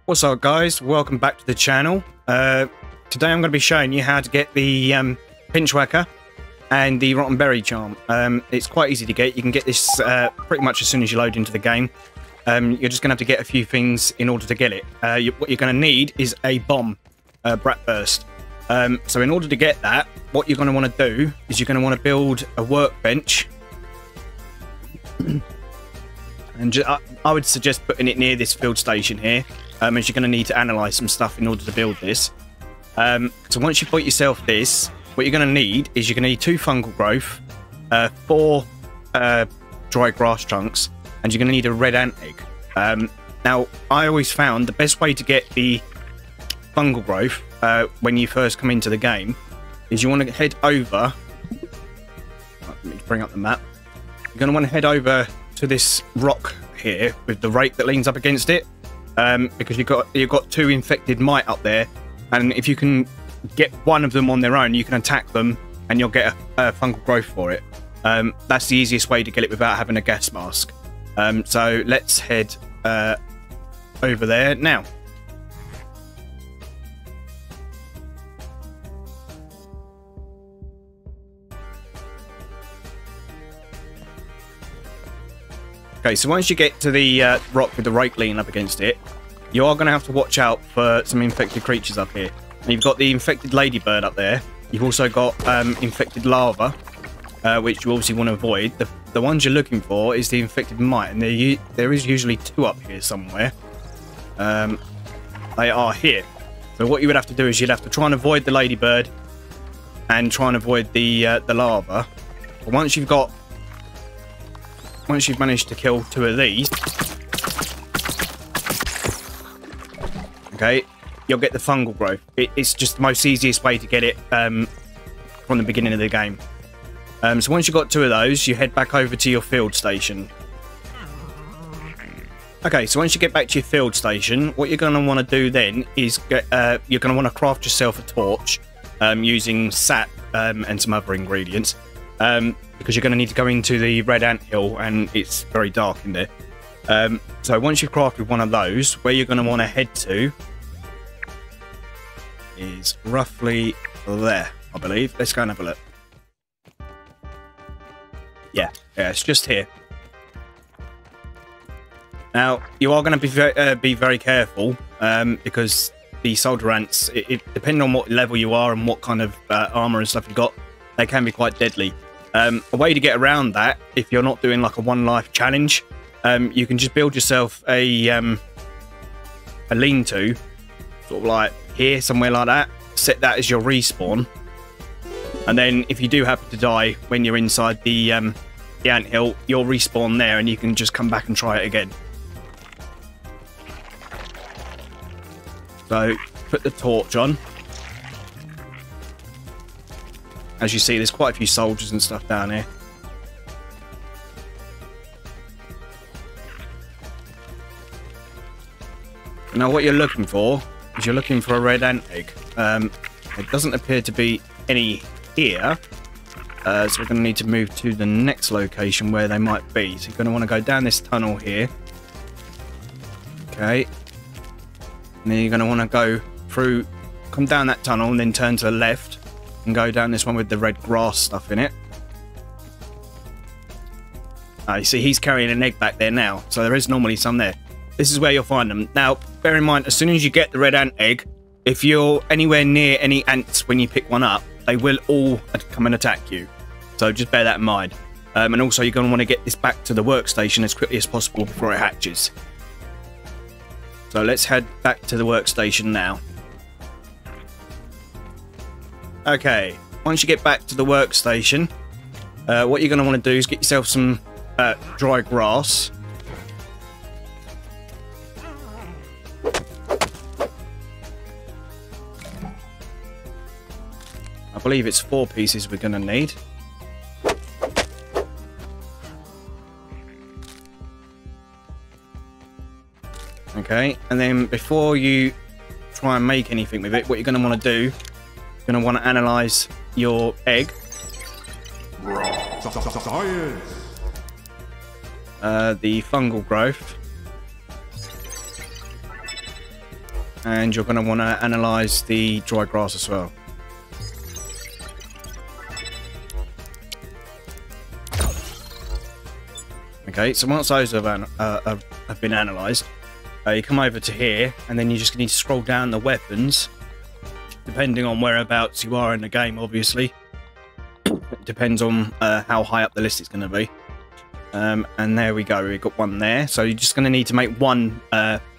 What's up, guys? Welcome back to the channel. Today I'm going to be showing you how to get the pinch Wacker and the rotten berry charm. It's quite easy to get. You can get this pretty much as soon as you load into the game. You're just going to have to get a few things in order to get it. What you're going to need is a bomb, brat burst. So in order to get that, what you're going to want to do is you're going to want to build a workbench. And I would suggest putting it near this field station here, as you're going to need to analyze some stuff in order to build this. So once you've bought yourself this, what you're going to need is you're going to need 2 fungal growth, 4 dry grass chunks, and you're going to need a red ant egg. Now, I always found the best way to get the fungal growth when you first come into the game is you want to head over. Let me bring up the map. You're going to want to head over to this rock here with the rake that leans up against it, because you've got 2 infected mite up there, and if you can get one of them on their own, you can attack them and you'll get a fungal growth for it. That's the easiest way to get it without having a gas mask. So let's head over there now. Okay, so once you get to the rock with the rake leaning up against it, you are going to have to watch out for some infected creatures up here. And you've got the infected ladybird up there. You've also got infected larva, which you obviously want to avoid. The ones you're looking for is the infected mite, and there is usually 2 up here somewhere. They are here. So what you would have to do is you'd have to try and avoid the ladybird and try and avoid the larva. But once you've managed to kill 2 of these, okay, you'll get the fungal growth. It's just the most easiest way to get it from the beginning of the game. So once you've got 2 of those, you head back over to your field station. Okay, so once you get back to your field station, what you're going to want to do then is you're going to want to craft yourself a torch using sap and some other ingredients. Because you're going to need to go into the red ant hill and it's very dark in there. So once you've crafted one of those, where you're going to want to head to is roughly there, I believe. Let's go and have a look. Yeah, it's just here. Now, you are going to be very careful because the soldier ants, depending on what level you are and what kind of armor and stuff you've got, they can be quite deadly. A way to get around that, if you're not doing like a 1 life challenge, you can just build yourself a lean-to, sort of like here, somewhere like that. Set that as your respawn, and then if you do happen to die when you're inside the anthill, you'll respawn there, and you can just come back and try it again. So put the torch on. As you see, there's quite a few soldiers and stuff down here. Now what you're looking for is you're looking for a red ant egg. It doesn't appear to be any here. So we're going to need to move to the next location where they might be. So you're going to want to go down this tunnel here. Okay. And then you're going to want to go through, come down that tunnel and then turn to the left. And go down this one with the red grass stuff in it. You see he's carrying an egg back there now, so there is normally some there. This is where you'll find them. Now, bear in mind, as soon as you get the red ant egg, if you're anywhere near any ants when you pick one up, they will all come and attack you. So just bear that in mind. And also you're going to want to get this back to the workstation as quickly as possible before it hatches. So let's head back to the workstation now. Okay, once you get back to the workstation, what you're going to want to do is get yourself some dry grass. I believe it's 4 pieces we're going to need. Okay, and then before you try and make anything with it, what you're going to want to do, you're going to want to analyze your egg. The fungal growth. And you're going to want to analyze the dry grass as well. Okay, so once those have been analysed, you come over to here, and then you just need to scroll down the weapons, depending on whereabouts you are in the game, obviously. It depends on how high up the list it's going to be. And there we go, we've got one there. So you're just going to need to make one.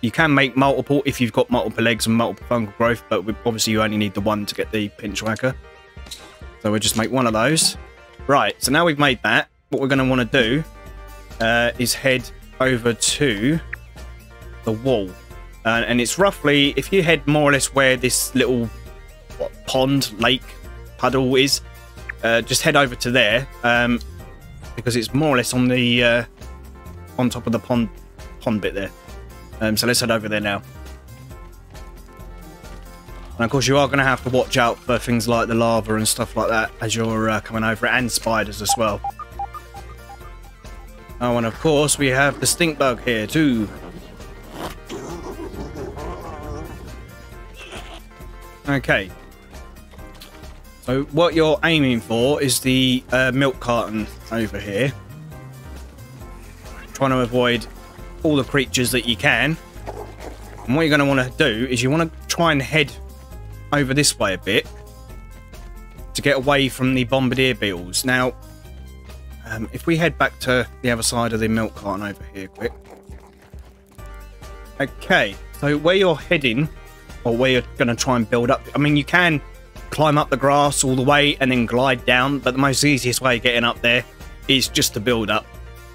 You can make multiple if you've got multiple legs and multiple fungal growth, but obviously you only need the one to get the pinch whacker. So we'll just make one of those. Right, so now we've made that, what we're going to want to do is head over to the wall, and it's roughly, if you head more or less where this little pond, lake, puddle is, just head over to there, because it's more or less on the on top of the pond bit there. So let's head over there now. And of course you are going to have to watch out for things like the lava and stuff like that as you're coming over it, and spiders as well. Oh, and of course we have the stink bug here too. Okay. So what you're aiming for is the milk carton over here. Trying to avoid all the creatures that you can. And what you're going to want to do is you want to try and head over this way a bit to get away from the bombardier beetles. Now, if we head back to the other side of the milk carton over here quick. Okay, so where you're heading, or where you're going to try and build up, I mean, you can climb up the grass all the way and then glide down, but the most easiest way of getting up there is just to build up.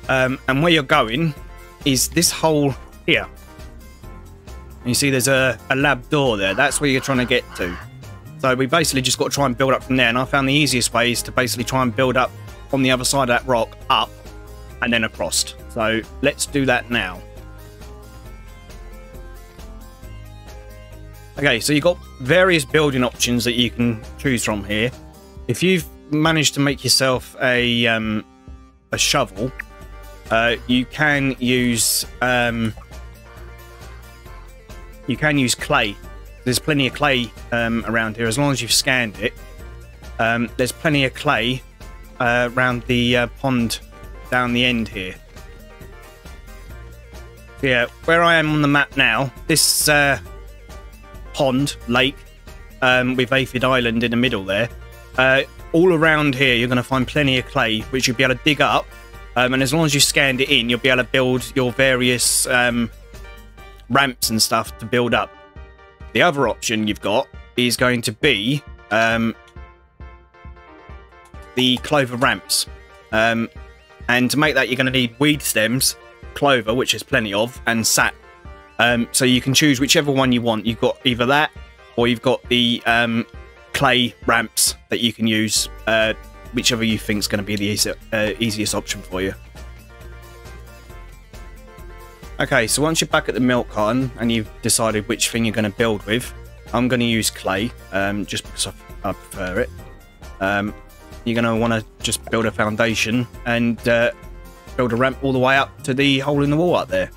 And where you're going is this hole here. You see there's a lab door there. That's where you're trying to get to. So we basically just got to try and build up from there, and I found the easiest way is to basically try and build up on the other side of that rock, up and then across. So let's do that now. Okay, so you've got various building options that you can choose from here. If you've managed to make yourself a shovel, you can use clay. There's plenty of clay around here, as long as you've scanned it. There's plenty of clay around the pond down the end here. Yeah, where I am on the map now, this pond, lake, with Aphid Island in the middle there, all around here you're going to find plenty of clay, which you'll be able to dig up, and as long as you scanned it in, you'll be able to build your various ramps and stuff to build up. The other option you've got is going to be the clover ramps, and to make that you're going to need weed stems, clover, which is plenty of, and sap. So you can choose whichever one you want. You've got either that, or you've got the clay ramps that you can use, whichever you think is going to be the easiest option for you. Okay, so once you're back at the milk carton and you've decided which thing you're going to build with, I'm going to use clay, just because I prefer it. You're going to want to just build a foundation and build a ramp all the way up to the hole in the wall up there.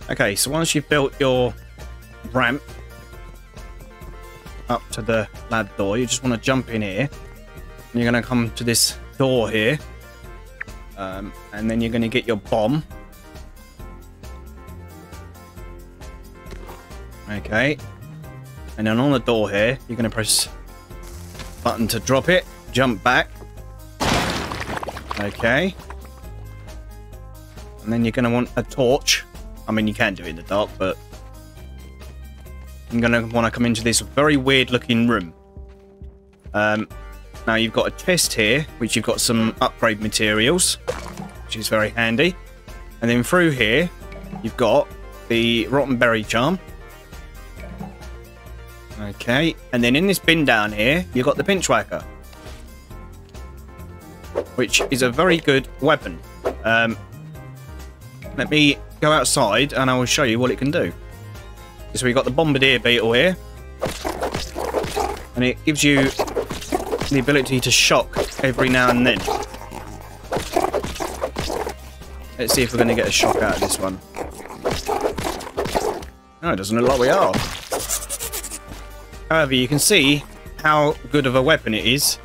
Okay, so once you've built your ramp up to the lab door, you just want to jump in here. And you're going to come to this door here. And then you're going to get your bomb. Okay. And then on the door here, you're going to press button to drop it. Jump back. Okay. And then you're going to want a torch. I mean, you can do it in the dark, but I'm going to want to come into this very weird looking room. Now you've got a chest here, which you've got some upgrade materials, which is very handy. And then through here, you've got the rotten berry charm. Okay, and then in this bin down here, you've got the pinch whacker, which is a very good weapon. Let me go outside and I will show you what it can do. So we've got the bombardier beetle here, and it gives you the ability to shock every now and then. Let's see if we're going to get a shock out of this one. No, it doesn't look like we are. However, you can see how good of a weapon it is.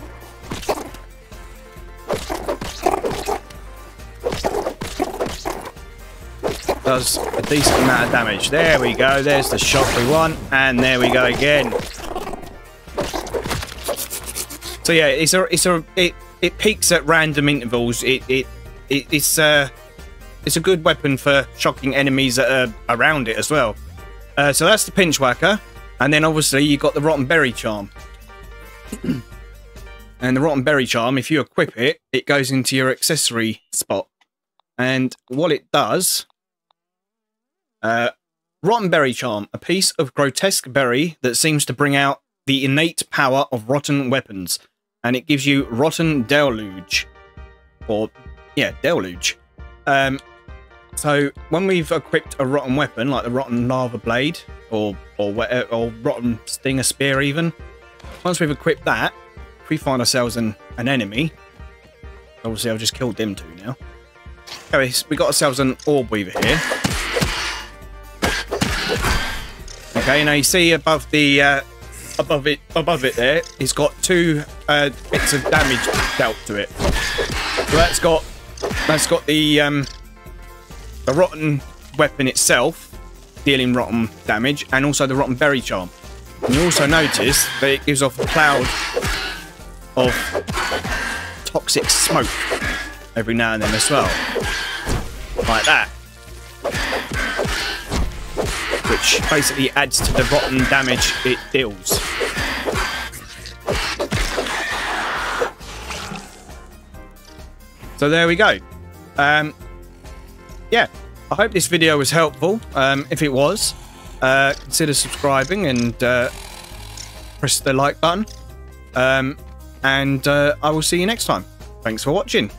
Does a decent amount of damage. There we go. There's the shock we want, and there we go again. So yeah, it peaks at random intervals. It's a good weapon for shocking enemies that are around it as well. So that's the pinch whacker, and then obviously you got the rotten berry charm. And the rotten berry charm, if you equip it, it goes into your accessory spot, and what it does. Rotten berry charm, a piece of grotesque berry that seems to bring out the innate power of rotten weapons, and it gives you rotten deluge, or yeah, deluge. So when we've equipped a rotten weapon like the rotten lava blade or rotten stinger spear, even once we've equipped that, if we find ourselves an enemy, obviously I've just killed them two now. Okay, we got ourselves an orb weaver here. Okay, now you see above the above it there, it's got two bits of damage dealt to it. So that's got the rotten weapon itself dealing rotten damage, and also the rotten berry charm. And you also notice that it gives off a cloud of toxic smoke every now and then as well, like that. Which basically adds to the rotten damage it deals. So there we go. Yeah, I hope this video was helpful. If it was, consider subscribing and press the like button. And I will see you next time. Thanks for watching.